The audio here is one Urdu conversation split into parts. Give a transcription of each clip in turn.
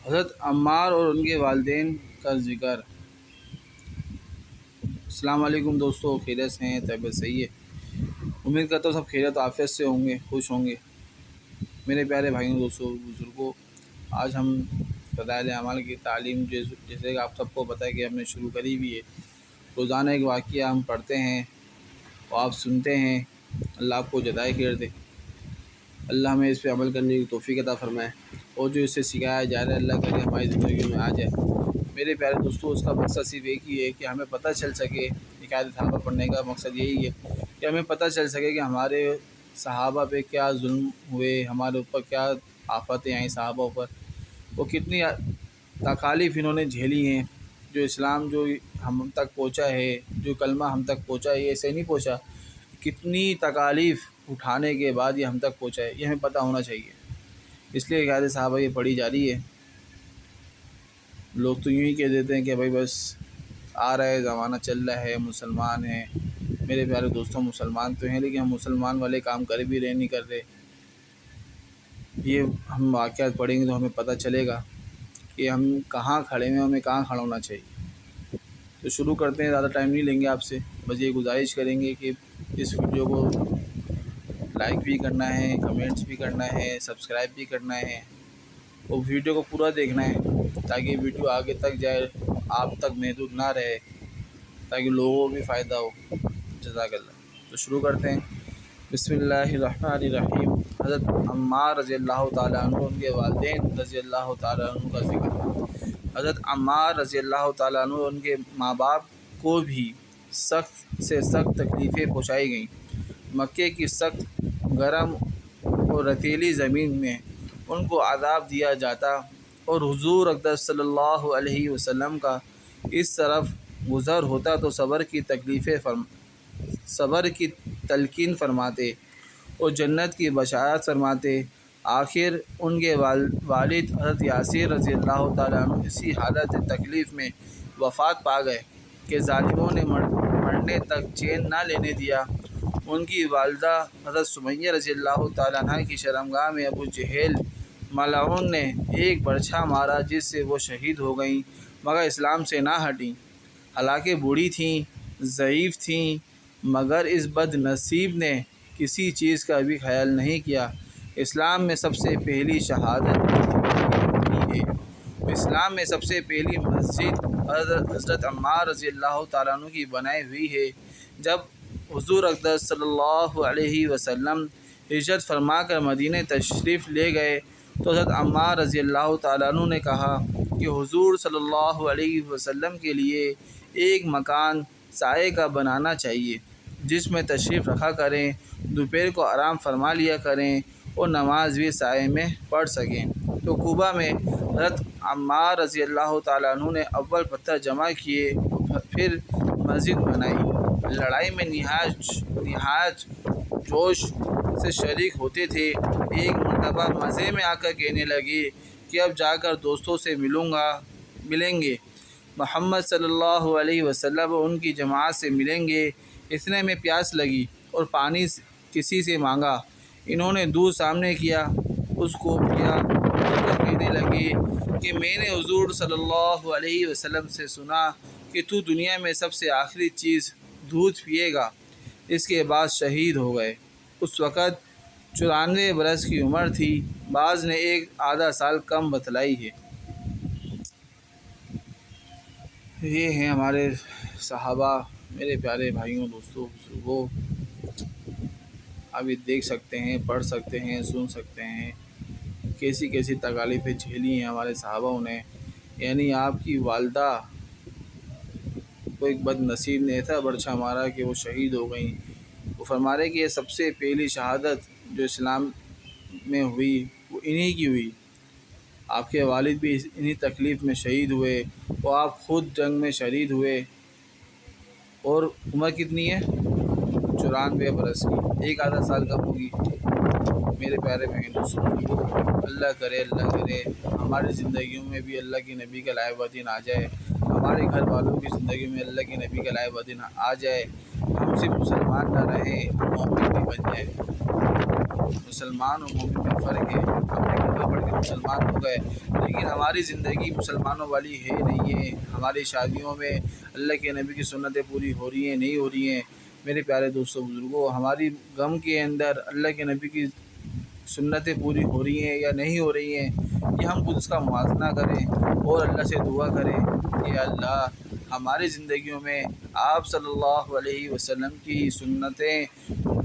حضرت عمار اور ان کے والدین کا ذکر۔ السلام علیکم دوستو، خیریت سے ہیں؟ طبیعت صحیح ہے؟ امید کرتا ہوں سب خیریت و عافیت سے ہوں گے، خوش ہوں گے۔ میرے پیارے بھائیوں، دوستوں، بزرگوں، آج ہم فضائل اعمال کی تعلیم جیسے کہ آپ سب کو پتہ ہے کہ ہم نے شروع کری بھی ہے۔ روزانہ ایک واقعہ ہم پڑھتے ہیں اور آپ سنتے ہیں۔ اللہ آپ کو جزائے خیر دے، اللہ ہمیں اس پہ عمل کرنے کی توفیق عطا فرمائے، اور جو اس سے سکھایا جا رہا ہے اللہ کرے ہماری زندگی میں آ جائے۔ میرے پیارے دوستوں، اس کا مقصد صرف ایک ہی ہے کہ ہمیں پتہ چل سکے، حکایت صحابہ پڑھنے کا مقصد یہی ہے کہ ہمیں پتہ چل سکے کہ ہمارے صحابہ پہ کیا ظلم ہوئے، ہمارے اوپر کیا آفتیں آئیں صحابہ پر، وہ کتنی تکالیف انہوں نے جھیلی ہیں۔ جو اسلام جو ہم تک پہنچا ہے، جو کلمہ ہم تک پہنچا ہے، یہ ایسے نہیں پہنچا، کتنی تکالیف اٹھانے کے بعد یہ ہم تک پہنچا ہے، یہ ہمیں پتہ ہونا چاہیے۔ اس لیے حکایت صحابہ یہ پڑھی جا رہی ہے۔ لوگ تو یوں ہی کہہ دیتے ہیں کہ بھائی بس آ رہا ہے زمانہ، چل رہا ہے، مسلمان ہیں۔ میرے پیارے دوستوں، مسلمان تو ہیں لیکن ہم مسلمان والے کام کر بھی رہے، نہیں کر رہے۔ یہ ہم واقعات پڑھیں گے تو ہمیں پتہ چلے گا کہ ہم کہاں کھڑے ہیں، ہمیں کہاں کھڑا ہونا چاہیے۔ تو شروع کرتے ہیں، زیادہ ٹائم نہیں لیں گے آپ سے، بس یہ گزارش کریں گے کہ اس ویڈیو کو لائک بھی کرنا ہے، کمنٹس بھی کرنا ہے، سبسکرائب بھی کرنا ہے، اور ویڈیو کو پورا دیکھنا ہے تاکہ ویڈیو آگے تک جائے، آپ تک محدود نہ رہے، تاکہ لوگوں کو بھی فائدہ ہو۔ جزاک اللہ۔ تو شروع کرتے ہیں۔ بسم اللہ الرحمن الرحیم۔ حضرت عمار رضی اللہ تعالیٰ عنہ، ان کے والدین رضی اللہ تعالیٰ عنہ کا ذکر۔ حضرت عمار رضی اللہ تعالیٰ عنہ، ان کے ماں باپ کو بھی سخت سے سخت تکلیفیں پہنچائی گئیں۔ مکے کی سخت گرم اور ریتیلی زمین میں ان کو عذاب دیا جاتا، اور حضور اقدس صلی اللہ علیہ وسلم کا اس طرف گزر ہوتا تو صبر کی تلقین فرماتے اور جنت کی بشارت فرماتے۔ آخر ان کے والد حضرت یاسر رضی اللہ تعالیٰ عنہ اسی حالت تکلیف میں وفات پا گئے کہ ظالموں نے مرنے تک چین نہ لینے دیا۔ ان کی والدہ حضرت سمیہ رضی اللہ تعالیٰ عنہ کی شرمگاہ میں ابو جہل ملعون نے ایک برچھا مارا، جس سے وہ شہید ہو گئیں، مگر اسلام سے نہ ہٹیں۔ حالانکہ بوڑھی تھیں، ضعیف تھیں، مگر اس بد نصیب نے کسی چیز کا بھی خیال نہیں کیا۔ اسلام میں سب سے پہلی شہادت ہوئی ہے۔ اسلام میں سب سے پہلی مسجد حضرت عمار رضی اللہ تعالیٰ عنہ کی بنائی ہوئی ہے۔ جب حضور اقدس صلی اللہ علیہ وسلم ہجرت فرما کر مدینہ تشریف لے گئے تو حضرت عمار رضی اللہ تعالیٰ عنہ نے کہا کہ حضور صلی اللہ علیہ وسلم کے لیے ایک مکان سائے کا بنانا چاہیے، جس میں تشریف رکھا کریں، دوپہر کو آرام فرما لیا کریں اور نماز بھی سائے میں پڑھ سکیں۔ تو کوبہ میں حضرت عمار رضی اللہ تعالیٰ عنہ نے اول پتھر جمع کیے، پھر مسجد بنائی۔ لڑائی میں نہایت جوش سے شریک ہوتے تھے۔ ایک مرتبہ مزے میں آ کر کہنے لگے کہ اب جا کر دوستوں سے ملیں گے، محمد صلی اللہ علیہ وسلم اور ان کی جماعت سے ملیں گے۔ اتنے میں پیاس لگی اور پانی کسی سے مانگا۔ انہوں نے دودھ سامنے کیا، اس کو پیا اور کہنے لگے کہ میں نے حضور صلی اللہ علیہ وسلم سے سنا کہ تو دنیا میں سب سے آخری چیز دودھ پیے گا۔ اس کے بعد شہید ہو گئے۔ اس وقت 94 برس کی عمر تھی، بعض نے ایک آدھا سال کم بتلائی ہے۔ یہ ہیں ہمارے صحابہ۔ میرے پیارے بھائیوں، دوستوں، بزرگوں، آپ یہ دیکھ سکتے ہیں، پڑھ سکتے ہیں، سن سکتے ہیں کیسی کیسی تکالیفیں جھیلی ہیں ہمارے صحابہ نے۔ یعنی آپ کی والدہ کو ایک بد نصیب نے ایسا برچھا مارا کہ وہ شہید ہو گئیں۔ وہ فرما رہے کہ یہ سب سے پہلی شہادت جو اسلام میں ہوئی وہ انہی کی ہوئی۔ آپ کے والد بھی انہی تکلیف میں شہید ہوئے، اور آپ خود جنگ میں شہید ہوئے، اور عمر کتنی ہے؟ 94 برس کی، ایک آدھا سال کم ہوگی۔ میرے پیارے بہن دوستوں، اللہ کرے ہماری زندگیوں میں بھی اللہ کے نبی کا لائق دن آ جائے، ہمارے گھر والوں کی زندگی میں اللہ کے نبی کا لائق دن آ جائے، ہم صرف مسلمان نہ رہیں، ہم مومن بھی بن جائیں۔ مسلمان اور مومن میں فرق ہے. ہم نے کلمہ پڑھ کے مسلمان ہو گئے لیکن ہماری زندگی مسلمانوں والی ہے نہیں ہے. ہماری شادیوں میں اللہ کے نبی کی سنتیں پوری ہو رہی ہیں نہیں ہو رہی ہیں. میرے پیارے دوستوں بزرگوں، ہماری غم کے اندر اللہ کے نبی کی سنتیں پوری ہو رہی ہیں یا نہیں ہو رہی ہیں، یہ ہم خود اس کا موازنہ کریں اور اللہ سے دعا کریں کہ اللہ ہماری زندگیوں میں آپ صلی اللہ علیہ وسلم کی سنتیں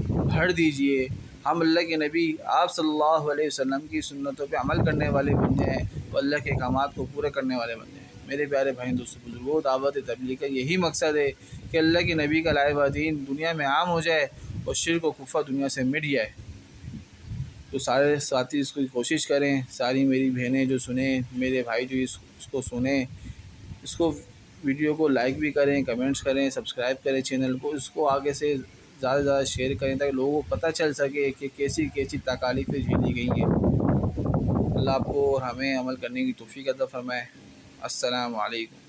بھر دیجئے. ہم اللہ کے نبی آپ صلی اللہ علیہ وسلم کی سنتوں پہ عمل کرنے والے بن جائیں اور اللہ کے احکامات کو پورے کرنے والے بن جائیں. میرے پیارے بھائی دوستوں بزرگوں، دعوت تبلیغ کا یہی مقصد ہے کہ اللہ کے نبی کا لائے ہوا دین دنیا میں عام ہو جائے اور شرک و کفر دنیا سے مٹ جائے. تو سارے ساتھی اس کی کوشش کریں. ساری میری بہنیں جو سنیں، میرے بھائی جو اس کو سنیں، اس کو ویڈیو کو لائک بھی کریں، کمنٹس کریں، سبسکرائب کریں چینل کو. اس کو آگے سے زیادہ سے زیادہ شیئر کریں تاکہ لوگوں کو پتہ چل سکے کہ کیسی کیسی تکالیفیں جھیلی گئی ہیں. اللہ آپ کو اور ہمیں عمل کرنے کی توفیق عطا فرمائے. السلام علیکم.